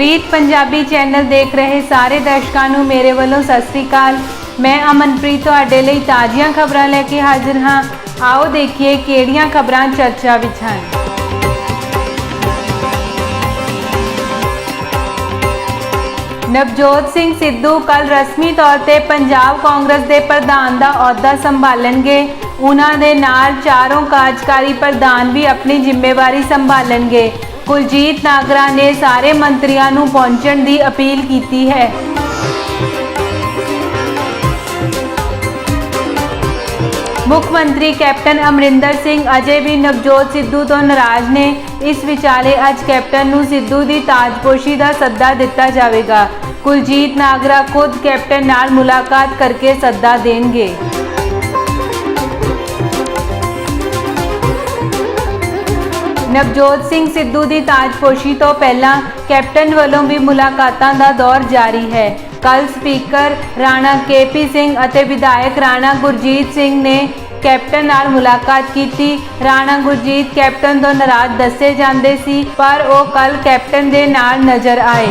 ਪ੍ਰੀਤ Punjabi channel ਦੇਖ ਰਹੇ ਸਾਰੇ ਦਰਸ਼ਕਾਂ ਨੂੰ ਮੇਰੇ ਵੱਲੋਂ ਸਤਿ ਸ੍ਰੀ ਅਕਾਲ। ਮੈਂ ਅਮਨਪ੍ਰੀਤ ਤੁਹਾਡੇ ਲਈ ਤਾਜ਼ੀਆਂ ਖਬਰਾਂ ਲੈ ਕੇ ਹਾਜ਼ਰ ਹਾਂ। ਆਓ ਦੇਖੀਏ ਕਿਹੜੀਆਂ ਖਬਰਾਂ ਚਰਚਾ ਵਿੱਚ ਹਨ। ਨਵਜੋਤ ਸਿੰਘ ਸਿੱਧੂ ਕੱਲ ਰਸਮੀ ਤੌਰ ਤੇ ਪੰਜਾਬ ਕਾਂਗਰਸ ਦੇ ਪ੍ਰਧਾਨ ਦਾ ਅਹੁਦਾ ਸੰਭਾਲਣਗੇ। ਉਹਨਾਂ ਦੇ ਨਾਲ ਚਾਰੋਂ ਕਾਰਜਕਾਰੀ ਪ੍ਰਧਾਨ ਵੀ ਆਪਣੀ ਜ਼ਿੰਮੇਵਾਰੀ ਸੰਭਾਲਣਗੇ। ਕੁਲਜੀਤ ਨਾਗਰਾ ਨੇ ਸਾਰੇ ਮੰਤਰੀਆਂ ਨੂੰ ਪਹੁੰਚਣ ਦੀ ਅਪੀਲ ਕੀਤੀ ਹੈ। ਮੁੱਖ ਮੰਤਰੀ ਕੈਪਟਨ ਅਮਰਿੰਦਰ ਸਿੰਘ ਅਜੇ ਵੀ ਨਵਜੋਤ ਸਿੱਧੂ ਤੋਂ ਨਾਰਾਜ਼ ਨੇ। ਇਸ ਵਿਚਾਲੇ ਅੱਜ ਕੈਪਟਨ ਨੂੰ ਸਿੱਧੂ ਦੀ ਤਾਜਪੋਸ਼ੀ ਦਾ ਸੱਦਾ ਦਿੱਤਾ ਜਾਵੇਗਾ। ਕੁਲਜੀਤ ਨਾਗਰਾ ਖੁਦ ਕੈਪਟਨ ਨਾਲ ਮੁਲਾਕਾਤ ਕਰਕੇ ਸੱਦਾ ਦੇਣਗੇ। ਨਵਜੋਤ ਸਿੰਘ ਸਿੱਧੂ ਦੀ ਤਾਜਪੋਸ਼ੀ ਤੋਂ ਪਹਿਲਾਂ ਕੈਪਟਨ ਵੱਲੋਂ ਵੀ ਮੁਲਾਕਾਤਾਂ ਦਾ ਦੌਰ ਜਾਰੀ ਹੈ। ਕੱਲ ਸਪੀਕਰ ਰਾਣਾ KP ਸਿੰਘ ਅਤੇ ਵਿਧਾਇਕ ਰਾਣਾ ਗੁਰਜੀਤ ਸਿੰਘ ਨੇ ਕੈਪਟਨ ਨਾਲ ਮੁਲਾਕਾਤ ਕੀਤੀ। ਰਾਣਾ ਗੁਰਜੀਤ ਕੈਪਟਨ ਤੋਂ ਨਾਰਾਜ਼ ਦੱਸੇ ਜਾਂਦੇ ਸੀ, ਪਰ ਉਹ ਕੱਲ ਕੈਪਟਨ ਦੇ ਨਾਲ ਨਜ਼ਰ ਆਏ।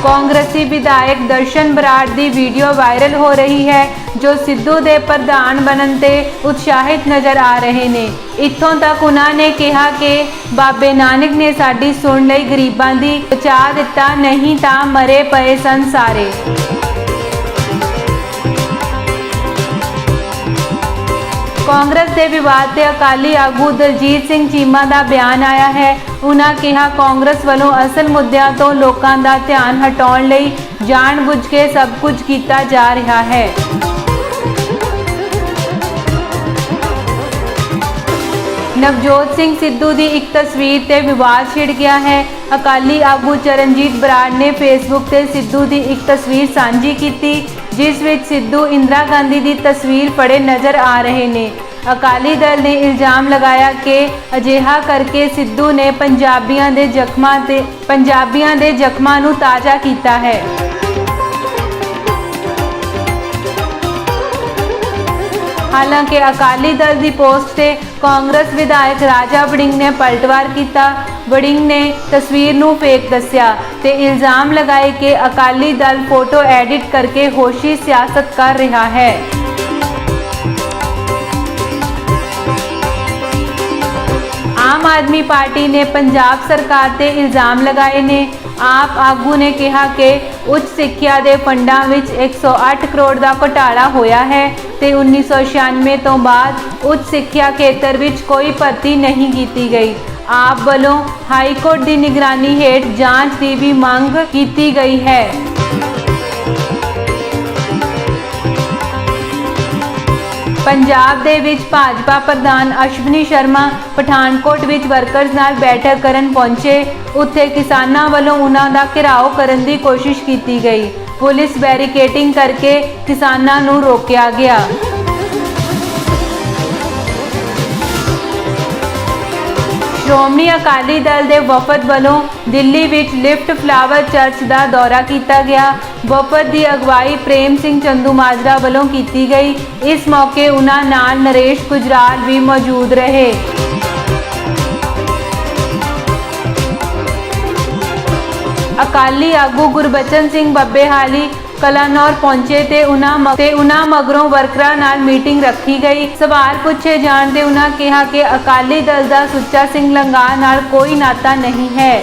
ਕਾਂਗਰਸੀ ਵਿਧਾਇਕ ਦਰਸ਼ਨ ਬਰਾੜ ਦੀ ਵੀਡੀਓ ਵਾਇਰਲ ਹੋ ਰਹੀ ਹੈ, ਜੋ ਸਿੱਧੂ ਦੇ ਪ੍ਰਧਾਨ ਬਣਨ ਤੇ ਉਤਸ਼ਾਹਿਤ ਨਜ਼ਰ ਆ ਰਹੇ ਨੇ। ਇੱਥੋਂ ਤੱਕ ਉਹਨਾਂ ਨੇ ਕਿਹਾ ਕਿ ਬਾਬੇ ਨਾਨਕ ਨੇ ਸਾਡੀ ਸੁਣ ਲਈ ਗਰੀਬਾਂ ਦੀ, ਬਚਾ ਦਿੱਤਾ ਨਹੀਂ ਤਾਂ ਮਰੇ ਪਏ ਸਨ ਸਾਰੇ। ਕਾਂਗਰਸ ਦੇ ਵਿਵਾਦ ਤੇ ਅਕਾਲੀ ਆਗੂ ਦਲਜੀਤ ਸਿੰਘ ਚੀਮਾ ਦਾ ਬਿਆਨ ਆਇਆ ਹੈ। ਉਹਨਾਂ ਕਿਹਾ ਕਾਂਗਰਸ ਵੱਲੋਂ ਅਸਲ ਮੁੱਦਿਆਂ ਤੋਂ ਲੋਕਾਂ ਦਾ ਧਿਆਨ ਹਟਾਉਣ ਲਈ ਜਾਣਬੁੱਝ ਕੇ ਸਭ ਕੁਝ ਕੀਤਾ ਜਾ ਰਿਹਾ ਹੈ। ਨਵਜੋਤ ਸਿੰਘ ਸਿੱਧੂ ਦੀ ਇੱਕ ਤਸਵੀਰ ਤੇ ਵਿਵਾਦ ਛਿੜ ਗਿਆ ਹੈ। ਅਕਾਲੀ ਆਗੂ ਚਰਨਜੀਤ ਬਰਾੜ ਨੇ ਫੇਸਬੁੱਕ ਤੇ ਸਿੱਧੂ ਦੀ ਇੱਕ ਤਸਵੀਰ ਸਾਂਝੀ ਕੀਤੀ, ਜਿਸ ਵਿੱਚ ਸਿੱਧੂ ਇੰਦਰਾ ਗਾਂਧੀ ਦੀ ਤਸਵੀਰ ਫੜੇ ਨਜ਼ਰ ਆ ਰਹੇ ਨੇ। ਅਕਾਲੀ ਦਲ ਨੇ ਇਲਜ਼ਾਮ ਲਗਾਇਆ ਕਿ ਅਜਿਹਾ ਕਰਕੇ ਸਿੱਧੂ ਨੇ ਪੰਜਾਬੀਆਂ ਦੇ ਜ਼ਖਮਾਂ ਨੂੰ ਤਾਜ਼ਾ ਕੀਤਾ ਹੈ। ਹਾਲਾਂਕਿ ਅਕਾਲੀ ਦਲ ਦੀ ਪੋਸਟ ਤੇ ਕਾਂਗਰਸ ਵਿਧਾਇਕ ਰਾਜਾ ਵੜਿੰਗ ਨੇ ਪਲਟਵਾਰ ਕੀਤਾ। ਵੜਿੰਗ ਨੇ ਤਸਵੀਰ ਨੂੰ ਫੇਕ ਦੱਸਿਆ ਤੇ ਇਲਜ਼ਾਮ ਲਗਾਏ ਕਿ ਅਕਾਲੀ ਦਲ ਫੋਟੋ ਐਡਿਟ ਕਰਕੇ ਹੋਸ਼ੀ ਸਿਆਸਤ ਕਰ ਰਿਹਾ ਹੈ। ਆਮ ਆਦਮੀ ਪਾਰਟੀ ਨੇ ਪੰਜਾਬ ਸਰਕਾਰ ਤੇ ਇਲਜ਼ਾਮ ਲਗਾਏ ਨੇ। ਆਪ ਆਗੂ ਨੇ ਕਿਹਾ ਕਿ ਉੱਚ ਸਿੱਖਿਆ ਦੇ ਫੰਡਾਂ ਵਿੱਚ 108 ਕਰੋੜ ਦਾ ਘੁਟਾਲਾ ਹੋਇਆ ਹੈ ਤੇ 1996 ਤੋਂ ਬਾਅਦ ਉੱਚ ਸਿੱਖਿਆ ਖੇਤਰ ਵਿੱਚ ਕੋਈ ਭਰਤੀ ਨਹੀਂ ਕੀਤੀ ਗਈ। ਆਪ ਵੱਲੋਂ ਹਾਈ ਕੋਰਟ ਦੀ ਨਿਗਰਾਨੀ ਹੇਠ ਜਾਂਚ ਦੀ ਵੀ ਮੰਗ ਕੀਤੀ ਗਈ ਹੈ। ਪੰਜਾਬ ਦੇ ਵਿੱਚ ਭਾਜਪਾ ਪ੍ਰਧਾਨ ਅਸ਼ਵਨੀ ਸ਼ਰਮਾ ਪਠਾਨਕੋਟ ਵਿੱਚ ਵਰਕਰਜ਼ ਨਾਲ ਬੈਠਕ ਕਰਨ ਪਹੁੰਚੇ। ਉੱਥੇ ਕਿਸਾਨਾਂ ਵੱਲੋਂ ਉਹਨਾਂ ਦਾ ਘਿਰਾਓ ਕਰਨ ਦੀ ਕੋਸ਼ਿਸ਼ ਕੀਤੀ ਗਈ। ਪੁਲਿਸ ਬੈਰੀਕੇਡਿੰਗ ਕਰਕੇ ਕਿਸਾਨਾਂ ਨੂੰ ਰੋਕਿਆ ਗਿਆ। ਸ਼੍ਰੋਮਣੀ ਅਕਾਲੀ ਦਲ ਦੇ ਵਫਦ ਵੱਲੋਂ ਦਿੱਲੀ ਵਿੱਚ ਲਿਫਟ ਫਲਾਵਰ ਚਰਚ ਦਾ ਦੌਰਾ ਕੀਤਾ ਗਿਆ। ਵਫਦ ਦੀ ਅਗਵਾਈ ਪ੍ਰੇਮ ਸਿੰਘ ਚੰਦੂਮਾਜਰਾ ਵੱਲੋਂ ਕੀਤੀ ਗਈ। ਇਸ ਮੌਕੇ ਉਹਨਾਂ ਨਾਲ ਨਰੇਸ਼ ਗੁਜਰਾਲ ਵੀ ਮੌਜੂਦ ਰਹੇ। ਅਕਾਲੀ ਆਗੂ ਗੁਰਬਚਨ ਸਿੰਘ ਬੱਬੇਹਾਲੀ ਕਲਾਨੌਰ ਪਹੁੰਚੇ ਤੇ ਉਹਨਾਂ ਮਗਰੋਂ ਵਰਕਰਾਂ ਨਾਲ ਮੀਟਿੰਗ ਰੱਖੀ ਗਈ। ਸਵਾਲ ਪੁੱਛੇ ਜਾਣ ਤੇ ਉਹਨਾਂ ਕਿਹਾ ਕਿ ਅਕਾਲੀ ਦਲ ਦਾ ਸੁੱਚਾ ਸਿੰਘ ਲੰਗਾਹ ਨਾਲ ਕੋਈ ਨਾਤਾ ਨਹੀਂ ਹੈ।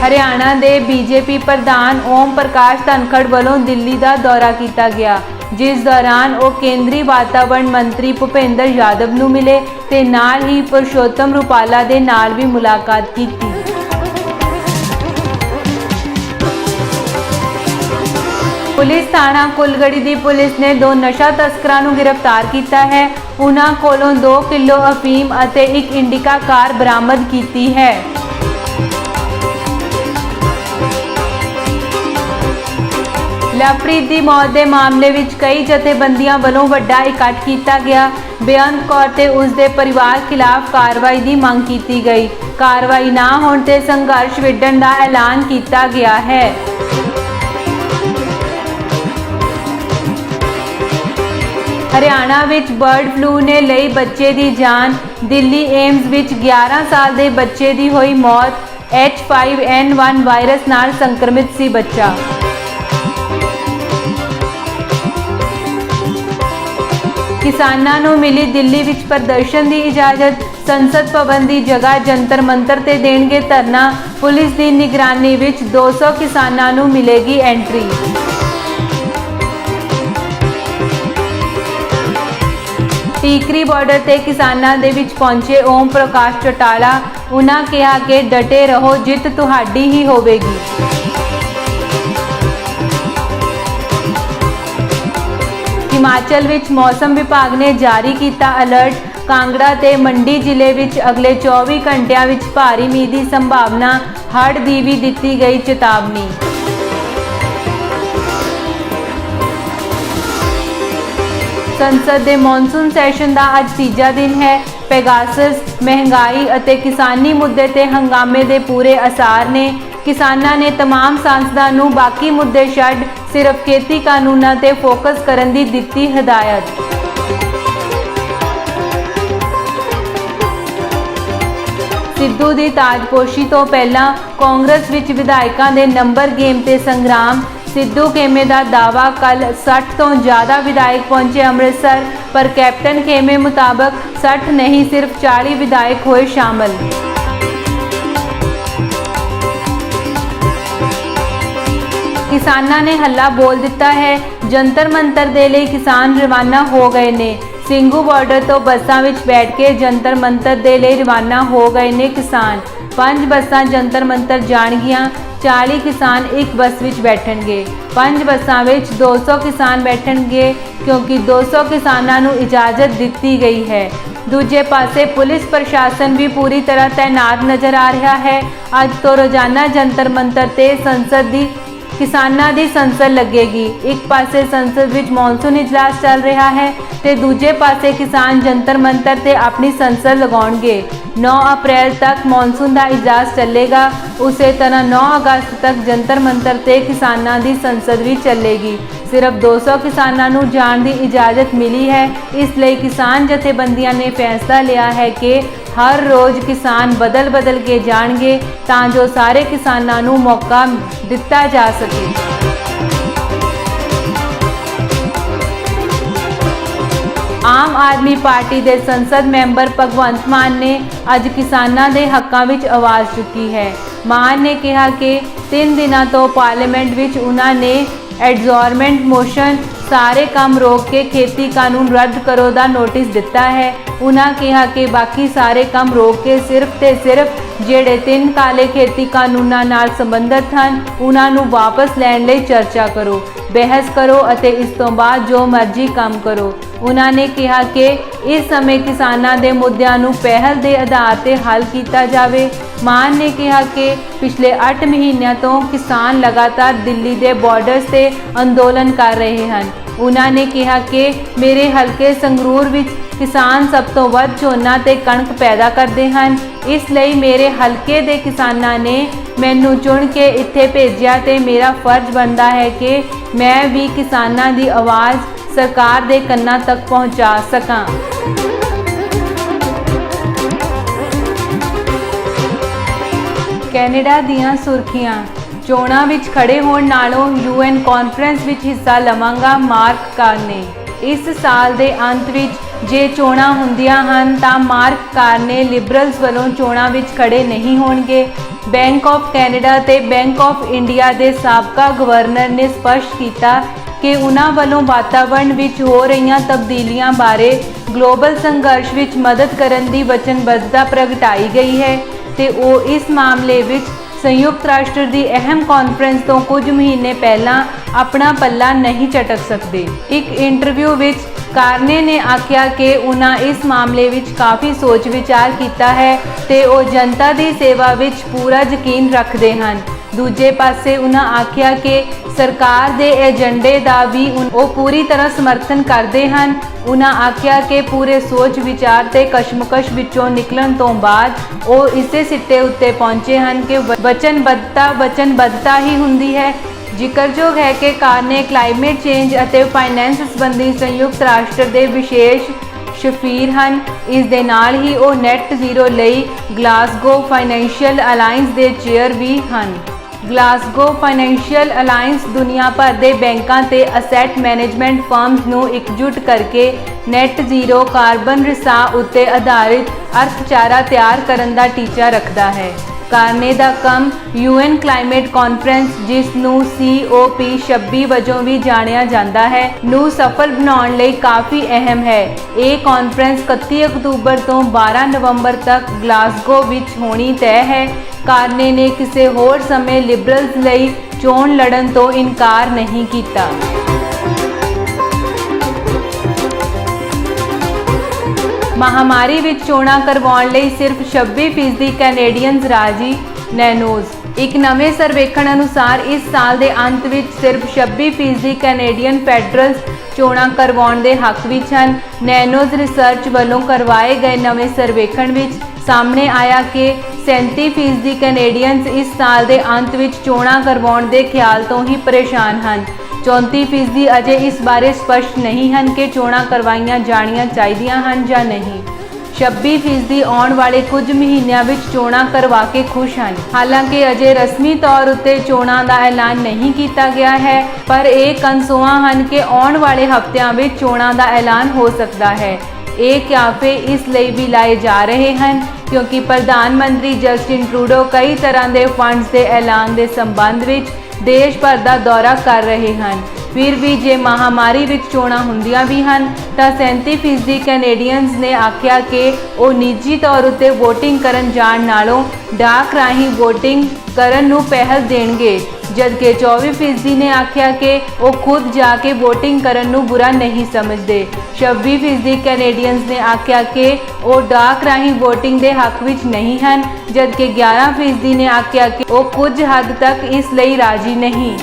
ਹਰਿਆਣਾ ਦੇ BJP ਪ੍ਰਧਾਨ ਓਮ ਪ੍ਰਕਾਸ਼ ਧਨਖੜ ਵੱਲੋਂ ਦਿੱਲੀ ਦਾ ਦੌਰਾ ਕੀਤਾ ਗਿਆ, ਜਿਸ ਦੌਰਾਨ ਉਹ ਕੇਂਦਰੀ ਵਾਤਾਵਰਣ ਮੰਤਰੀ ਭੁਪਿੰਦਰ ਯਾਦਵ ਨੂੰ ਮਿਲੇ ਤੇ ਨਾਲ ਹੀ ਪੁਰਸ਼ੋਤਮ ਰੁਪਾਲਾ ਦੇ ਨਾਲ ਵੀ ਮੁਲਾਕਾਤ ਕੀਤੀ। ਪੁਲਿਸ ਥਾਣਾ ਕੁਲਗੜੀ ਦੀ ਪੁਲਿਸ ਨੇ 2 ਨਸ਼ਾ ਤਸਕਰਾਂ ਨੂੰ ਗ੍ਰਿਫਤਾਰ ਕੀਤਾ ਹੈ। ਉਹਨਾਂ ਕੋਲੋਂ 2 ਕਿਲੋ ਅਫੀਮ ਅਤੇ 1 ਇੰਡਿਕਾ ਕਾਰ ਬਰਾਮਦ ਕੀਤੀ ਹੈ। ਲਵਪ੍ਰੀਤ ਦੀ ਮੌਤ ਦੇ ਮਾਮਲੇ ਵਿੱਚ ਕਈ ਜਥੇਬੰਦੀਆਂ ਵੱਲੋਂ ਵੱਡਾ ਇਕੱਠ ਕੀਤਾ ਗਿਆ। ਬੇਅੰਤ ਕੌਰ ਤੇ ਉਸ ਦੇ ਪਰਿਵਾਰ ਖਿਲਾਫ ਕਾਰਵਾਈ ਦੀ ਮੰਗ ਕੀਤੀ ਗਈ। ਕਾਰਵਾਈ ਨਾ ਹੋਣ ਤੇ ਸੰਘਰਸ਼ ਵਿੱਢਣ ਦਾ ਐਲਾਨ ਕੀਤਾ ਗਿਆ ਹੈ। ਹਰਿਆਣਾ ਵਿੱਚ ਬਰਡ ਫਲੂ ਨੇ ਲਈ ਬੱਚੇ ਦੀ ਜਾਨ। ਦਿੱਲੀ ਏਮਜ਼ ਵਿੱਚ 11 ਸਾਲ ਦੇ ਬੱਚੇ ਦੀ ਹੋਈ ਮੌਤ। H5N1 ਵਾਇਰਸ ਨਾਲ ਸੰਕਰਮਿਤ ਸੀ ਬੱਚਾ। ਕਿਸਾਨਾਂ ਨੂੰ ਮਿਲੀ ਦਿੱਲੀ ਵਿੱਚ ਪ੍ਰਦਰਸ਼ਨ ਦੀ ਇਜਾਜ਼ਤ। ਸੰਸਦ ਭਵਨ ਦੀ ਜਗ੍ਹਾ ਜੰਤਰ ਮੰਤਰ ਤੇ ਦੇਣਗੇ ਧਰਨਾ। ਪੁਲਿਸ ਦੀ ਨਿਗਰਾਨੀ ਵਿੱਚ 200 ਕਿਸਾਨਾਂ ਨੂੰ ਮਿਲੇਗੀ ਐਂਟਰੀ। ਟੀਕਰੀ ਬਾਰਡਰ ਤੇ ਕਿਸਾਨਾਂ ਦੇ ਵਿੱਚ ਪਹੁੰਚੇ ਓਮ ਪ੍ਰਕਾਸ਼ ਚੌਟਾਲਾ। ਉਨ੍ਹਾਂ ਕਿਹਾ ਕਿ ਡਟੇ ਰਹੋ, ਜਿੱਤ ਤੁਹਾਡੀ ਹੀ ਹੋਵੇਗੀ। ਹਿਮਾਚਲ ਵਿੱਚ ਮੌਸਮ ਵਿਭਾਗ ਨੇ ਜਾਰੀ ਕੀਤਾ ਅਲਰਟ। ਕਾਂਗੜਾ ਤੇ ਮੰਡੀ ਜ਼ਿਲ੍ਹੇ ਵਿੱਚ ਅਗਲੇ 24 ਘੰਟਿਆਂ ਵਿੱਚ ਭਾਰੀ ਮੀਂਹ ਦੀ ਸੰਭਾਵਨਾ। ਹੜ੍ਹ ਦੀ ਵੀ ਦਿੱਤੀ ਗਈ ਚੇਤਾਵਨੀ। ਸੰਸਦ ਦੇ ਮੌਨਸੂਨ ਸੈਸ਼ਨ ਦਾ ਅੱਜ ਤੀਜਾ ਦਿਨ ਹੈ। ਪੈਗਾਸਸ, ਮਹਿੰਗਾਈ ਅਤੇ ਕਿਸਾਨੀ ਮੁੱਦੇ ਤੇ ਹੰਗਾਮੇ ਦੇ ਪੂਰੇ ਅਸਾਰ ਨੇ। ਕਿਸਾਨਾਂ ਨੇ तमाम ਸਾਂਸਦਾਂ ਨੂੰ ਬਾਕੀ ਮੁੱਦੇ ਛੱਡ ਸਿਰਫ ਖੇਤੀ ਕਾਨੂੰਨਾਂ ਤੇ ਫੋਕਸ ਕਰਨ ਦੀ ਦਿੱਤੀ ਹਦਾਇਤ। ਸਿੱਧੂ ਦੀ ਤਾਜਪੋਸ਼ੀ ਤੋਂ ਪਹਿਲਾਂ ਕਾਂਗਰਸ ਵਿੱਚ ਵਿਧਾਇਕਾਂ ਦੇ ਨੰਬਰ ਗੇਮ ਤੇ ਸੰਗਰਾਮ। ਸਿੱਧੂ ਖੇਮੇ ਦਾ ਦਾਅਵਾ, ਕੱਲ 60 ਤੋਂ ਜ਼ਿਆਦਾ ਵਿਧਾਇਕ ਪਹੁੰਚੇ ਅੰਮ੍ਰਿਤਸਰ, ਪਰ ਕੈਪਟਨ ਖੇਮੇ ਮੁਤਾਬਕ 60 ਨਹੀਂ ਸਿਰਫ 40 ਵਿਧਾਇਕ ਹੋਏ ਸ਼ਾਮਲ। ਕਿਸਾਨਾਂ ਨੇ ਹੱਲਾ ਬੋਲ ਦਿੱਤਾ ਹੈ। ਜੰਤਰ ਮੰਤਰ ਦੇ ਲਈ ਕਿਸਾਨ ਰਵਾਨਾ ਹੋ ਗਏ ਨੇ। ਸਿੰਘੂ ਬਾਰਡਰ ਤੋਂ ਬੱਸਾਂ ਵਿੱਚ ਬੈਠ ਕੇ ਜੰਤਰ ਮੰਤਰ ਦੇ ਲਈ ਰਵਾਨਾ ਹੋ ਗਏ ਨੇ ਕਿਸਾਨ। 5 ਬੱਸਾਂ ਜੰਤਰ ਮੰਤਰ ਜਾਣਗੀਆਂ। 40 ਕਿਸਾਨ ਇੱਕ ਬੱਸ ਵਿੱਚ ਬੈਠਣਗੇ। 5 ਬੱਸਾਂ ਵਿੱਚ 200 ਕਿਸਾਨ ਬੈਠਣਗੇ, ਕਿਉਂਕਿ 200 ਕਿਸਾਨਾਂ ਨੂੰ ਇਜਾਜ਼ਤ ਦਿੱਤੀ ਗਈ ਹੈ। ਦੂਜੇ ਪਾਸੇ ਪੁਲਿਸ ਪ੍ਰਸ਼ਾਸਨ ਵੀ ਪੂਰੀ ਤਰ੍ਹਾਂ ਤੈਨਾਤ ਨਜ਼ਰ ਆ ਰਿਹਾ ਹੈ। ਅੱਜ ਤੋਂ ਰੋਜ਼ਾਨਾ ਜੰਤਰ ਮੰਤਰ ਤੇ ਸੰਸਦ ਦੀ ਕਿਸਾਨਾਂ ਦੀ ਸੰਸਦ ਲੱਗੇਗੀ। ਇੱਕ ਪਾਸੇ ਸੰਸਦ ਵਿੱਚ ਮੌਨਸੂਨ ਇਜਲਾਸ ਚੱਲ ਰਿਹਾ ਹੈ ਤੇ ਦੂਜੇ ਪਾਸੇ ਕਿਸਾਨ ਜੰਤਰ ਮੰਤਰ ਤੇ ਆਪਣੀ ਸੰਸਦ ਲਗਾਉਣਗੇ। 9 ਅਪ੍ਰੈਲ ਤੱਕ ਮੌਨਸੂਨ ਦਾ ਇਜਲਾਸ ਚੱਲੇਗਾ। ਉਸੇ ਤਰ੍ਹਾਂ 9 ਅਗਸਤ ਤੱਕ ਜੰਤਰ ਮੰਤਰ ਤੇ ਕਿਸਾਨਾਂ ਦੀ ਸੰਸਦ ਵੀ ਚੱਲੇਗੀ। ਸਿਰਫ 200 ਕਿਸਾਨਾਂ ਨੂੰ ਜਾਣ ਦੀ ਇਜਾਜ਼ਤ ਮਿਲੀ ਹੈ। ਇਸ ਲਈ ਕਿਸਾਨ ਜਥੇਬੰਦੀਆਂ ਨੇ ਫੈਸਲਾ ਲਿਆ ਹੈ ਕਿ ਹਰ ਰੋਜ਼ ਕਿਸਾਨ ਬਦਲ ਕੇ ਜਾਣਗੇ ਤਾਂ ਜੋ ਸਾਰੇ ਕਿਸਾਨਾਂ ਨੂੰ ਮੌਕਾ ਦਿੱਤਾ ਜਾ ਸਕੇ। ਆਮ ਆਦਮੀ ਪਾਰਟੀ ਦੇ ਸੰਸਦ ਮੈਂਬਰ ਭਗਵੰਤ ਮਾਨ ਨੇ ਅੱਜ ਕਿਸਾਨਾਂ ਦੇ ਹੱਕਾਂ ਵਿੱਚ ਆਵਾਜ਼ ਚੁੱਕੀ ਹੈ। ਮਾਨ ਨੇ ਕਿਹਾ ਕਿ 3 ਦਿਨਾਂ ਤੋਂ ਪਾਰਲੀਮੈਂਟ ਵਿੱਚ ਉਹਨਾਂ ਨੇ ਐਡਜੋਰਨਮੈਂਟ ਮੋਸ਼ਨ, ਸਾਰੇ ਕੰਮ ਰੋਕ ਕੇ ਖੇਤੀ ਕਾਨੂੰਨ ਰੱਦ ਕਰੋ ਦਾ ਨੋਟਿਸ ਦਿੱਤਾ ਹੈ। ਉਹਨਾਂ ਕਿਹਾ ਕਿ ਬਾਕੀ ਸਾਰੇ ਕੰਮ ਰੋਕ ਕੇ ਸਿਰਫ ਤੇ ਸਿਰਫ ਜਿਹੜੇ 3 ਕਾਲੇ ਖੇਤੀ ਕਾਨੂੰਨਾਂ ਨਾਲ ਸੰਬੰਧਿਤ ਹਨ ਉਹਨਾਂ ਨੂੰ ਵਾਪਸ ਲੈਣ ਲਈ ਚਰਚਾ ਕਰੋ, ਬਹਿਸ ਕਰੋ ਅਤੇ ਇਸ ਤੋਂ ਬਾਅਦ ਜੋ ਮਰਜ਼ੀ ਕੰਮ ਕਰੋ। ਉਹਨਾਂ ਨੇ ਕਿਹਾ ਕਿ ਇਸ ਸਮੇਂ ਕਿਸਾਨਾਂ ਦੇ ਮੁੱਦਿਆਂ ਨੂੰ ਪਹਿਲ ਦੇ ਆਧਾਰ ਤੇ ਹੱਲ ਕੀਤਾ ਜਾਵੇ। ਮਾਨ ਨੇ ਕਿਹਾ ਕਿ ਪਿਛਲੇ 8 ਮਹੀਨਿਆਂ ਤੋਂ ਕਿਸਾਨ ਲਗਾਤਾਰ ਦਿੱਲੀ ਦੇ ਬਾਰਡਰਸ ਤੇ ਅੰਦੋਲਨ ਕਰ ਰਹੇ ਹਨ। ਉਹਨਾਂ ਨੇ ਕਿਹਾ ਕਿ ਮੇਰੇ ਹਲਕੇ ਸੰਗਰੂਰ ਵਿੱਚ ਕਿਸਾਨ ਸਭ ਤੋਂ ਵੱਧ ਝੋਨਾ ਤੇ ਕਣਕ ਪੈਦਾ ਕਰਦੇ ਹਨ। ਇਸ ਲਈ ਮੇਰੇ ਹਲਕੇ ਦੇ ਕਿਸਾਨਾਂ ਨੇ ਮੈਨੂੰ ਚੁਣ ਕੇ ਇੱਥੇ ਭੇਜਿਆ ਤੇ ਮੇਰਾ ਫਰਜ਼ ਬਣਦਾ ਹੈ ਕਿ ਮੈਂ ਵੀ ਕਿਸਾਨਾਂ ਦੀ ਆਵਾਜ਼ ਸਰਕਾਰ ਦੇ ਕੰਨਾਂ ਤੱਕ ਪਹੁੰਚਾ ਸਕਾਂ। ਕੈਨੇਡਾ ਦੀਆਂ ਸੁਰਖੀਆਂ। ਚੋਣਾਂ ਵਿੱਚ ਖੜੇ ਹੋਣ ਨਾਲੋਂ UN ਕਾਨਫਰੰਸ ਵਿੱਚ ਹਿੱਸਾ ਲਵਾਂਗਾ, ਮਾਰਕ ਕਾਰਨੇ। ਇਸ ਸਾਲ ਦੇ ਅੰਤ ਵਿੱਚ ਜੇ ਚੋਣਾਂ ਹੁੰਦੀਆਂ ਹਨ ਤਾਂ ਮਾਰਕ ਕਾਰਨੇ ਲਿਬਰਲਸ ਵੱਲੋਂ ਚੋਣਾਂ ਵਿੱਚ ਖੜੇ ਨਹੀਂ ਹੋਣਗੇ। ਬੈਂਕ ਆਫ ਕੈਨੇਡਾ ਤੇ ਬੈਂਕ ਆਫ ਇੰਡੀਆ ਦੇ ਸਾਬਕਾ ਗਵਰਨਰ ਨੇ ਸਪਸ਼ਟ ਕੀਤਾ ਕਿ ਉਹਨਾਂ ਵੱਲੋਂ ਵਾਤਾਵਰਣ ਵਿੱਚ ਹੋ ਰਹੀਆਂ ਤਬਦੀਲੀਆਂ ਬਾਰੇ ਗਲੋਬਲ ਸੰਘਰਸ਼ ਵਿੱਚ ਮਦਦ ਕਰਨ ਦੀ ਵਚਨਬੱਧਤਾ ਪ੍ਰਗਟਾਈ ਗਈ ਹੈ ਤੇ ਉਹ ਇਸ ਮਾਮਲੇ ਵਿੱਚ ਸੰਯੁਕਤ ਰਾਸ਼ਟਰ ਦੀ ਅਹਿਮ ਕਾਨਫਰੰਸ ਤੋਂ ਕੁਝ ਮਹੀਨੇ ਪਹਿਲਾਂ ਆਪਣਾ ਪੱਲਾ ਨਹੀਂ ਝਟਕ ਸਕਦੇ। ਇੱਕ ਇੰਟਰਵਿਊ ਵਿੱਚ ਕਾਰਨੇ ਨੇ ਆਖਿਆ ਕਿ ਉਹਨਾਂ ਇਸ ਮਾਮਲੇ ਵਿੱਚ ਕਾਫੀ ਸੋਚ ਵਿਚਾਰ ਕੀਤਾ ਹੈ ਤੇ ਉਹ ਜਨਤਾ ਦੀ ਸੇਵਾ ਵਿੱਚ ਪੂਰਾ ਯਕੀਨ ਰੱਖਦੇ ਹਨ। ਦੂਜੇ ਪਾਸੇ ਉਹਨਾਂ ਆਖਿਆ ਕਿ ਸਰਕਾਰ ਦੇ ਏਜੰਡੇ ਦਾ ਵੀ ਉਹ ਪੂਰੀ ਤਰ੍ਹਾਂ ਸਮਰਥਨ ਕਰਦੇ ਹਨ। ਉਹਨਾਂ ਆਖਿਆ ਕਿ ਪੂਰੇ ਸੋਚ ਵਿਚਾਰ ਤੇ ਕਸ਼ਮਕਸ਼ ਵਿੱਚੋਂ ਨਿਕਲਣ ਤੋਂ ਬਾਅਦ ਉਹ ਇਸੇ ਸਿੱਟੇ ਉੱਤੇ ਪਹੁੰਚੇ ਹਨ ਕਿ ਵਚਨਬੱਧਤਾ ਹੀ ਹੁੰਦੀ ਹੈ ਜ਼ਿਕਰਯੋਗ ਹੈ ਕਿ ਕਾਰ ਨੇ ਕਲਾਈਮੇਟ ਚੇਂਜ ਅਤੇ ਫਾਈਨੈਂਸ ਸੰਬੰਧੀ ਸੰਯੁਕਤ ਰਾਸ਼ਟਰ ਦੇ ਵਿਸ਼ੇਸ਼ ਸਫੀਰ ਹਨ। ਇਸ ਦੇ ਨਾਲ ਹੀ ਉਹ ਨੈਟ ਜ਼ੀਰੋ ਲਈ ਗਲਾਸਗੋ ਫਾਈਨੈਂਸ਼ੀਅਲ ਅਲਾਇੰਸ ਦੇ ਚੇਅਰ ਵੀ ਹਨ। ਗਲਾਸਗੋ ਫਾਈਨੈਂਸ਼ੀਅਲ ਅਲਾਇੰਸ ਦੁਨੀਆ ਭਰ ਦੇ ਬੈਂਕਾਂ ਤੇ ਅਸੈਟ ਮੈਨੇਜਮੈਂਟ ਫਰਮਸ ਨੂੰ ਇਕਜੁੱਟ ਕਰਕੇ ਨੈਟ ਜ਼ੀਰੋ ਕਾਰਬਨ ਰਿਸਾਅ ਉੱਤੇ ਆਧਾਰਿਤ ਅਰਥਚਾਰਾ ਤਿਆਰ ਕਰਨ ਦਾ ਟੀਚਾ ਰੱਖਦਾ ਹੈ। ਕਾਰਨੇ ਦਾ ਕੰਮ UN ਕਲਾਈਮੇਟ ਕਾਨਫਰੰਸ, ਜਿਸ ਨੂੰ COP26 ਵਜੋਂ ਵੀ ਜਾਣਿਆ ਜਾਂਦਾ ਹੈ, ਨੂੰ ਸਫਲ ਬਣਾਉਣ ਲਈ ਕਾਫੀ ਅਹਿਮ ਹੈ। ਇਹ ਕਾਨਫਰੰਸ 31 ਅਕਤੂਬਰ ਤੋਂ 12 ਨਵੰਬਰ ਤੱਕ ਗਲਾਸਗੋ ਵਿੱਚ ਹੋਣੀ ਤੈਅ ਹੈ। ਕਾਰਨੇ ਨੇ ਕਿਸੇ ਹੋਰ ਸਮੇਂ ਲਿਬਰਲਜ਼ ਲਈ ਚੋਣ ਲੜਨ ਤੋਂ ਇਨਕਾਰ ਨਹੀਂ ਕੀਤਾ। ਮਹਾਮਾਰੀ ਵਿੱਚ ਚੋਣਾਂ ਕਰਵਾਉਣ ਲਈ ਸਿਰਫ 26% ਕੈਨੇਡੀਅਨਜ਼ ਰਾਜੀ। ਨੈਨੋਜ਼ ਇੱਕ ਨਵੇਂ ਸਰਵੇਖਣ ਅਨੁਸਾਰ ਇਸ ਸਾਲ ਦੇ ਅੰਤ ਵਿੱਚ ਸਿਰਫ 26% ਕੈਨੇਡੀਅਨ ਫੈਡਰਲਜ਼ ਚੋਣਾਂ ਕਰਵਾਉਣ ਦੇ ਹੱਕ ਵਿੱਚ ਹਨ। ਨੈਨੋਜ਼ ਰਿਸਰਚ ਵੱਲੋਂ ਕਰਵਾਏ ਗਏ ਨਵੇਂ ਸਰਵੇਖਣ ਵਿੱਚ ਸਾਹਮਣੇ ਆਇਆ ਕਿ 37% ਕੈਨੇਡੀਅਨਜ਼ ਇਸ ਸਾਲ ਦੇ ਅੰਤ ਵਿੱਚ ਚੋਣਾਂ ਕਰਵਾਉਣ ਦੇ ਖਿਆਲ ਤੋਂ ਹੀ ਪਰੇਸ਼ਾਨ ਹਨ। 34% ਅਜੇ ਇਸ ਬਾਰੇ ਸਪਸ਼ਟ ਨਹੀਂ ਹਨ ਕਿ ਚੋਣਾਂ ਕਰਵਾਈਆਂ ਜਾਣੀਆਂ ਚਾਹੀਦੀਆਂ ਹਨ ਜਾਂ ਨਹੀਂ। 26% ਆਉਣ ਵਾਲੇ ਕੁਝ ਮਹੀਨਿਆਂ ਵਿੱਚ ਚੋਣਾਂ ਕਰਵਾ ਕੇ ਖੁਸ਼ ਹਨ। ਹਾਲਾਂਕਿ ਅਜੇ ਰਸਮੀ ਤੌਰ ਉੱਤੇ ਚੋਣਾਂ ਦਾ ਐਲਾਨ ਨਹੀਂ ਕੀਤਾ ਗਿਆ ਹੈ, ਪਰ ਇਹ ਕਨਸੋਆਂ ਹਨ ਕਿ ਆਉਣ ਵਾਲੇ ਹਫ਼ਤਿਆਂ ਵਿੱਚ ਚੋਣਾਂ ਦਾ ਐਲਾਨ ਹੋ ਸਕਦਾ ਹੈ। ਇਹ ਕਿਆਫੇ ਇਸ ਲਈ ਵੀ ਲਾਏ ਜਾ ਰਹੇ ਹਨ ਕਿਉਂਕਿ ਪ੍ਰਧਾਨ ਮੰਤਰੀ ਜਸਟਿਨ ਟਰੂਡੋ ਕਈ ਤਰ੍ਹਾਂ ਦੇ ਫੰਡਸ ਦੇ ਐਲਾਨ ਦੇ ਸੰਬੰਧ ਵਿੱਚ ਦੇਸ਼ ਭਰ ਦਾ ਦੌਰਾ ਕਰ ਰਹੇ ਹਨ। ਫਿਰ ਵੀ ਜੇ ਮਹਾਮਾਰੀ ਵਿੱਚ ਚੋਣਾਂ ਹੁੰਦੀਆਂ ਵੀ ਹਨ ਤਾਂ 37% ਕੈਨੇਡੀਅਨਜ਼ ਨੇ ਆਖਿਆ ਕਿ ਉਹ ਨਿੱਜੀ ਤੌਰ ਉੱਤੇ VOTING ਕਰਨ ਜਾਣ ਨਾਲੋਂ ਡਾਕ ਰਾਹੀਂ VOTING ਕਰਨ ਨੂੰ ਪਹਿਲ ਦੇਣਗੇ, ਜਦਕਿ 24% ਨੇ ਆਖਿਆ ਕਿ ਉਹ ਖੁਦ ਜਾ ਕੇ VOTING ਕਰਨ ਨੂੰ ਬੁਰਾ ਨਹੀਂ ਸਮਝਦੇ। 26% ਕੈਨੇਡੀਅਨਜ਼ ਨੇ ਆਖਿਆ ਕਿ ਉਹ ਡਾਕ ਰਾਹੀਂ VOTING ਦੇ ਹੱਕ ਵਿੱਚ ਨਹੀਂ ਹਨ, ਜਦਕਿ 11% ਨੇ ਆਖਿਆ ਕਿ ਉਹ ਕੁਝ ਹੱਦ ਤੱਕ ਇਸ ਲਈ ਰਾਜੀ ਨਹੀਂ।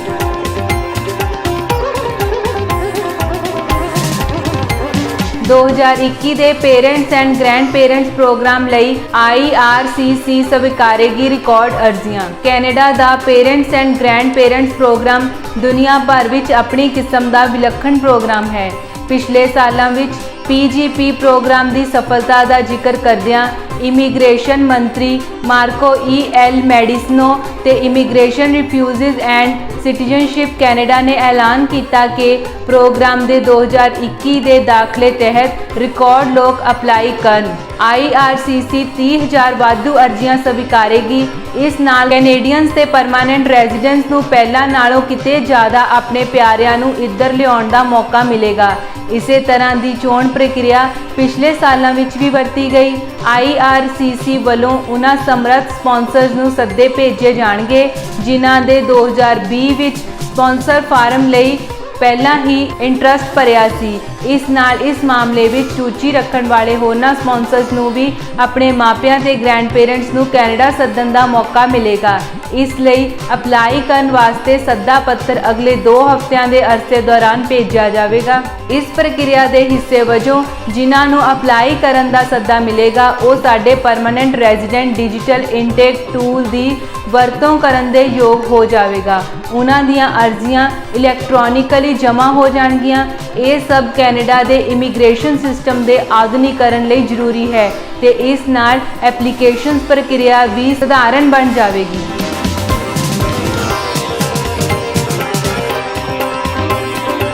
ਦੋ 2021 ਦੇ parents and grand parents programme ਲਈ IRCC ਸਵੀਕਾਰੇਗੀ ਰਿਕਾਰਡ ਅਰਜ਼ੀਆਂ। ਕੈਨੇਡਾ ਦਾ parents and grand parents programme ਦੁਨੀਆ ਭਰ ਵਿੱਚ ਆਪਣੀ ਕਿਸਮ ਦਾ ਵਿਲੱਖਣ ਪ੍ਰੋਗਰਾਮ ਹੈ। ਪਿਛਲੇ ਸਾਲਾਂ ਵਿੱਚ PGP ਪ੍ਰੋਗਰਾਮ ਦੀ ਸਫਲਤਾ ਦਾ ਜ਼ਿਕਰ ਕਰਦਿਆਂ ਇਮੀਗ੍ਰੇਸ਼ਨ ਮੰਤਰੀ ਮਾਰਕੋ EL ਮੈਡੀਸਨੋ ਤੇ immigration refugees and citizenship Canada ਨੇ ਐਲਾਨ ਕੀਤਾ ਕਿ ਪ੍ਰੋਗਰਾਮ ਦੇ 2021 ਦੇ ਦਾਖਲੇ ਤਹਿਤ ਰਿਕਾਰਡ ਲੋਕ ਅਪਲਾਈ ਕਰਨ। IRCC 30,000 ਵਾਧੂ ਅਰਜ਼ੀਆਂ ਸਵੀਕਾਰੇਗੀ। ਇਸ ਨਾਲ ਕੈਨੇਡੀਅਨਸ ਤੇ ਪਰਮਾਨੈਂਟ ਰੈਜ਼ੀਡੈਂਟਸ ਨੂੰ ਪਹਿਲਾਂ ਨਾਲੋਂ ਕਿਤੇ ਜ਼ਿਆਦਾ ਆਪਣੇ ਪਿਆਰਿਆਂ ਨੂੰ ਇੱਧਰ ਲਿਆਉਣ ਦਾ ਮੌਕਾ ਮਿਲੇਗਾ। ਇਸੇ ਤਰ੍ਹਾਂ ਦੀ ਚੋਣ ਪ੍ਰਕਿਰਿਆ ਪਿਛਲੇ ਸਾਲਾਂ ਵਿੱਚ ਵੀ ਵਰਤੀ ਗਈ। IRCC ਵੱਲੋਂ ਉਹਨਾਂ ਸਮਰੱਥ ਸਪਾਂਸਰਜ਼ ਨੂੰ ਸੱਦੇ ਭੇਜੇ ਜਾਣਗੇ ਜਿਨ੍ਹਾਂ ਦੇ 2020 ਵਿੱਚ ਸਪਾਂਸਰ ਫਾਰਮ ਲਈ ਪਹਿਲਾਂ ਹੀ ਇੰਟਰਸਟ ਭਰਿਆ ਸੀ। ਇਸ ਨਾਲ ਇਸ ਮਾਮਲੇ ਵਿੱਚ ਰੁਚੀ ਰੱਖਣ ਵਾਲੇ ਹੋਰਨਾਂ ਸਪਾਂਸਰਜ਼ ਨੂੰ ਵੀ ਆਪਣੇ ਮਾਪਿਆਂ ਤੇ ਗ੍ਰੈਂਡ ਪੇਰੈਂਟਸ ਨੂੰ ਕੈਨੇਡਾ ਸੱਦਣ ਦਾ ਮੌਕਾ ਮਿਲੇਗਾ। ਇਸ ਲਈ ਅਪਲਾਈ ਕਰਨ ਵਾਸਤੇ ਸੱਦਾ ਪੱਤਰ ਅਗਲੇ 2 ਹਫ਼ਤਿਆਂ ਦੇ ਅਰਸੇ ਦੌਰਾਨ ਭੇਜਿਆ ਜਾਵੇਗਾ। ਇਸ ਪ੍ਰਕਿਰਿਆ ਦੇ ਹਿੱਸੇ ਵਜੋਂ ਜਿਨ੍ਹਾਂ ਨੂੰ ਅਪਲਾਈ ਕਰਨ ਦਾ ਸੱਦਾ ਮਿਲੇਗਾ ਉਹ ਸਾਡੇ permanent resident digital intake tool ਦੀ ਵਰਤੋਂ ਕਰਨ ਦੇ ਯੋਗ ਹੋ ਜਾਵੇਗਾ। ਉਹਨਾਂ ਦੀਆਂ ਅਰਜ਼ੀਆਂ ਇਲੈਕਟ੍ਰੋਨਿਕਲੀ ਜਮ੍ਹਾਂ ਹੋ ਜਾਣਗੀਆਂ। ਇਹ ਸਭ ਕੈਨੇਡਾ ਦੇ ਇਮੀਗ੍ਰੇਸ਼ਨ ਸਿਸਟਮ ਦੇ ਆਧੁਨਿਕੀਕਰਨ ਲਈ ਜ਼ਰੂਰੀ ਹੈ ਤੇ ਇਸ ਨਾਲ ਐਪਲੀਕੇਸ਼ਨ ਪ੍ਰਕਿਰਿਆ ਵੀ ਸਧਾਰਨ ਬਣ ਜਾਵੇਗੀ।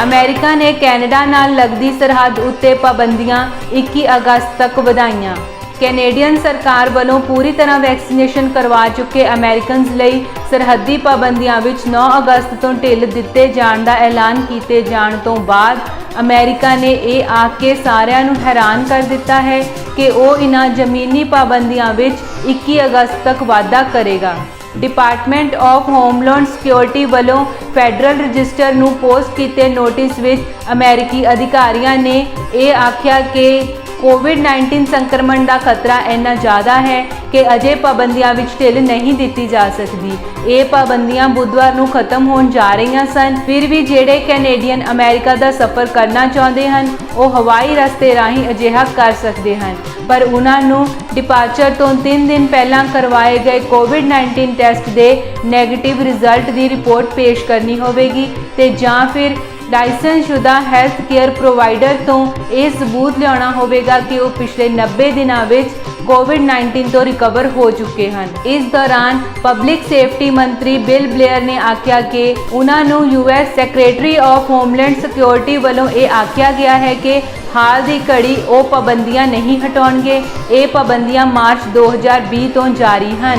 ਅਮਰੀਕਾ ਨੇ ਕੈਨੇਡਾ ਨਾਲ ਲੱਗਦੀ ਸਰਹੱਦ ਉੱਤੇ ਪਾਬੰਦੀਆਂ 21 ਅਗਸਤ ਤੱਕ ਵਧਾਈਆਂ। ਕੈਨੇਡੀਅਨ ਸਰਕਾਰ ਵੱਲੋਂ ਪੂਰੀ ਤਰ੍ਹਾਂ ਵੈਕਸੀਨੇਸ਼ਨ ਕਰਵਾ ਚੁੱਕੇ ਅਮਰੀਕਨਜ਼ ਲਈ ਸਰਹੱਦੀ ਪਾਬੰਦੀਆਂ ਵਿੱਚ 9 ਅਗਸਤ ਤੋਂ ਢਿੱਲ ਦਿੱਤੇ ਜਾਣ ਦਾ ਐਲਾਨ ਕੀਤੇ ਜਾਣ ਤੋਂ ਬਾਅਦ ਅਮਰੀਕਾ ਨੇ ਇਹ ਆਖ ਕੇ ਸਾਰਿਆਂ ਨੂੰ ਹੈਰਾਨ ਕਰ ਦਿੱਤਾ ਹੈ ਕਿ ਉਹ ਇਨ੍ਹਾਂ ਜ਼ਮੀਨੀ ਪਾਬੰਦੀਆਂ ਵਿੱਚ 21 ਅਗਸਤ ਤੱਕ ਵਾਧਾ ਕਰੇਗਾ। ਡਿਪਾਰਟਮੈਂਟ ਆਫ ਹੋਮਲੈਂਡ ਸਿਕਿਉਰਿਟੀ ਵੱਲੋਂ ਫੈਡਰਲ ਰਜਿਸਟਰ ਨੂੰ ਪੋਸਟ ਕੀਤੇ ਨੋਟਿਸ ਵਿੱਚ ਅਮਰੀਕੀ ਅਧਿਕਾਰੀਆਂ ਨੇ ਇਹ ਆਖਿਆ ਕਿ कोविड-19 संक्रमण का खतरा इन्ना ज़्यादा है कि अजे पाबंदियां विच ढिल नहीं दी जा सकती। ये पाबंदियां बुधवार नूं खत्म होण जा रही सन। फिर भी जिहड़े कैनेडियन अमेरिका का सफ़र करना चाहुंदे हन ਉਹ हवाई रस्ते राही अजिहा कर सकते हैं, पर उन्होंने डिपार्चर तो 3 दिन पहला करवाए गए कोविड-19 टैसट के नैगेटिव रिजल्ट की रिपोर्ट पेश करनी होगी ते जां फिर लाइसेंसशुदा हैल्थ केयर प्रोवाइडर तो यह सबूत लियाना होगा कि वो पिछले 90 दिनों में कोविड-19 तो रिकवर हो चुके हैं। इस दौरान पब्लिक सेफ्टी मंत्री बिल ब्लेयर ने आख्या कि उन्होंने US secretary of homeland security वालों ये आख्या गया है कि हाल की घड़ी वो पाबंदियां नहीं हटाउणगे। ये पाबंदियां मार्च 2020 तो जारी हैं।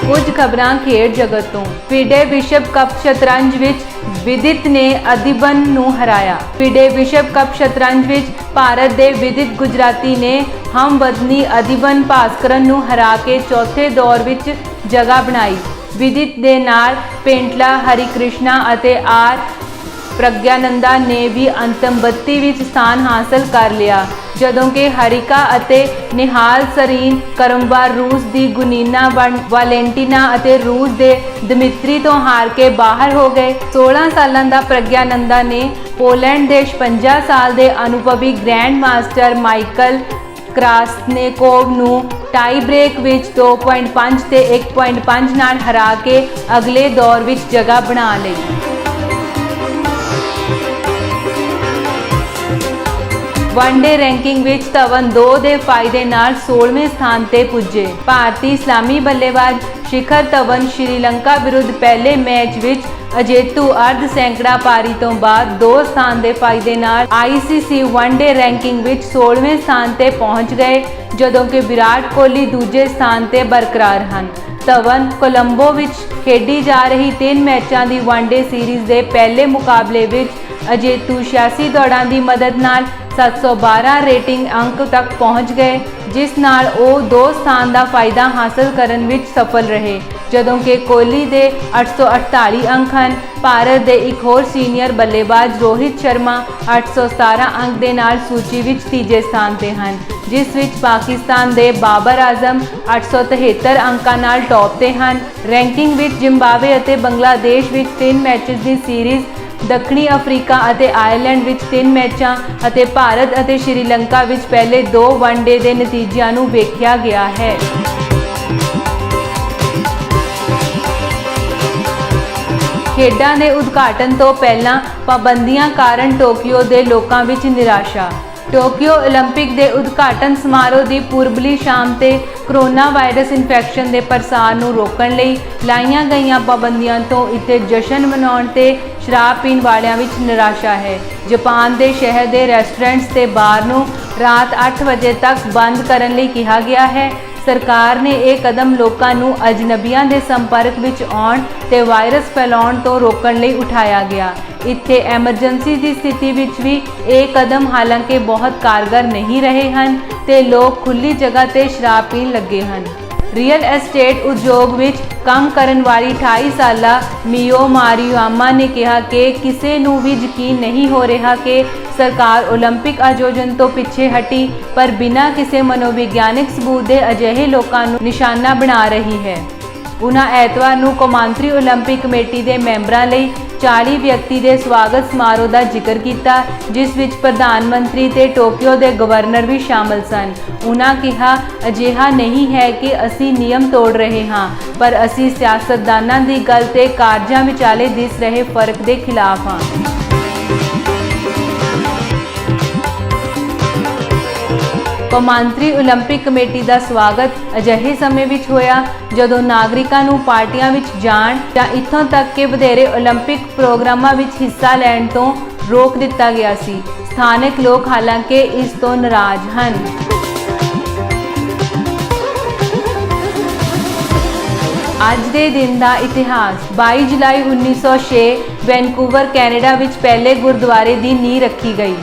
कुछ खबरां खेड जगत तो। फिडे विश्व कप शतरंज विच विदित ने अधिबन नूं हराया। फिडे विश्व कप शतरंज विच भारत के विदित गुजराती ने हमवदनी अधिबन भास्करन नूं हरा के चौथे दौर विच जगह बनाई। विदित दे नाल पेंटला हरिकृष्णा अते आर प्रज्ञानंदा ने भी अंतिम 32 विच स्थान हासिल कर लिया, जदों कि हरिका अते निहाल सरीन क्रमवार रूस की गुनीना वालेंटिना अते रूस के दमित्री तो हार के बाहर हो गए। 16 सालों का प्रज्ञानंदा ने पोलैंड के 56 साल के अनुभवी ग्रैंड मास्टर माइकल क्रासनेकोव नूं टाई ब्रेक विच 2.5 ते 1.5 नाल हरा के अगले दौर विच जगह बना ली। वनडे रैंकिंग विच धवन 2 दे फायदे नाल 16वें स्थान ते पुजे। भारतीय इस्लामी बल्लेबाज शिखर धवन श्रीलंका विरुद्ध पहले मैच विच अजेतू अर्ध सैकड़ा पारी तो बाद 2 स्थान के फायदे नाल ICC वनडे रैंकिंग विच 16वें स्थान ते पहुंच गए, जदों कि विराट कोहली दूजे स्थान ते बरकरार हैं। धवन कोलंबो विच खेडी जा रही 3 मैचों की वनडे सीरीज़ के पहले मुकाबले विच अजेतू 86 दौड़ां की मदद नाल 712 रेटिंग अंक तक पहुंच गए, जिस नाल वो 2 स्थान का फायदा हासिल करने विच सफल रहे, जदों कि कोहली के 848 अंक हैं। भारत के एक होर सीनियर बल्लेबाज रोहित शर्मा 817 अंक के नाल सूची विच तीजे स्थान ते हैं, जिस विच पाकिस्तान के बाबर आजम 873 अंकों नाल टॉप ते हैं। रैंकिंग विच जिम्बाब्वे अते बांग्लादेश विच 3 मैचेस की सीरीज़, दक्षिणी अफ्रीका अते आयरलैंड विच 3 मैचों अते भारत अते श्रीलंका विच पहले 2 वनडे के नतीजों नूं वेख्या गया है। खेडां दे उद्घाटन तो पहला पाबंदियां कारण टोक्यो के लोगों विच निराशा। टोक्यो ओलंपिक के उद्घाटन समारोह की पूर्वली शाम ते कोरोना वायरस इन्फैक्शन के प्रसार नूं रोकण लई लाईयां गईयां पाबंदियां तो इत्थे जशन मनाउण ते शराब पीण वालियां विच निराशा है। जापान के शहर के रेस्टोरेंट्स ते बार नूं रात 8 बजे तक बंद करने लई कहा गया है। सरकार ने यह कदम लोगों नूं अजनबियां के संपर्क विच आउण ते वायरस फैलाउण तो रोकण लई उठाया गया। इत्थे एमरजेंसी की स्थिति विच भी ये कदम हालांकि बहुत कारगर नहीं रहे हैं ते लोग खुली जगह ते शराब पीण लगे हैं। रियल एस्टेट उद्योग विच काम करने वाली 28 साला मियो मारियामा ने कहा कि किसी नूं भी यकीन नहीं हो रहा कि सरकार ओलंपिक आयोजन तो पीछे हटी, पर बिना किसी मनोविज्ञानिक सबूत के अजिहे लोगों नूं निशाना बना रही है। उन्होंने ऐतवार नूं कौमांतरी ओलंपिक कमेटी के मैंबरां लई 40 व्यक्ति के स्वागत समारोह का जिक्र किया, जिस विच प्रधानमंत्री ते टोक्यो के गवर्नर भी शामिल सन। उन्होंने कहा, अजिहा नहीं है कि असी नियम तोड़ रहे हाँ, पर असी सियासतदानां दी गल ते कारजां विचाले दिस रहे फर्क के खिलाफ हाँ। कौमांतरी ओलंपिक कमेटी का स्वागत अजिहे समय विच होया जदों नागरिकां नूं पार्टियां विच जाण जां इत्थों तक कि वधेरे ओलंपिक प्रोग्रामां विच हिस्सा लैण तो रोक दिता गया सी। स्थानिक लोग हालांकि इस तो नाराज हैं। अज दे दिन का इतिहास। 22 जुलाई 1906 वैनकूवर कैनेडा विच पहले गुरुद्वारे की नींह रखी गई।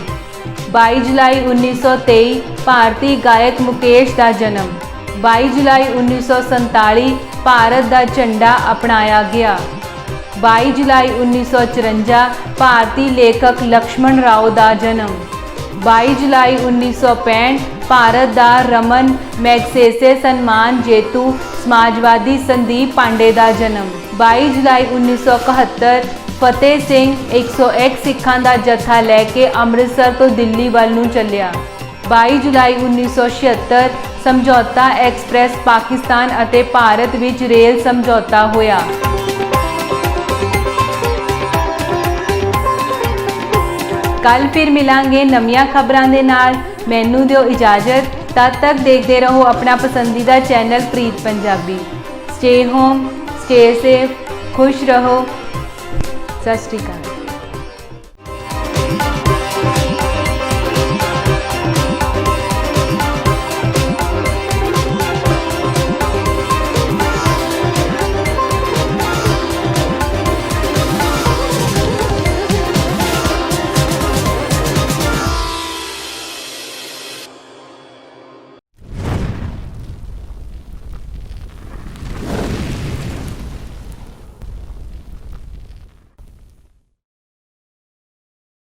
22 जुलाई 1923 भारतीय गायक मुकेश का जन्म। 22 जुलाई 1947 भारत का झंडा अपनाया गया। 22 जुलाई 1954 भारती लेखक लक्ष्मण राव का जन्म। 22 जुलाई 1965 भारत का रमन मैगसेसे सम्मान जेतू समाजवादी संदीप पांडे का जन्म। 22 जुलाई 1971 फतेह सिंह 101 सिखां का जत्था लैके अमृतसर तो दिल्ली वाल नूं चलिया। 22 जुलाई 1976 समझौता एक्सप्रैस पाकिस्तान अते भारत विच रेल समझौता होया। कल फिर मिलांगे नवीं खबरां दे नाल। मैनू दिओ इजाजत, तद तक देखते रहो अपना पसंदीदा channel Preet Punjabi. Stay home, stay safe, खुश रहो। सत श्री अकाल।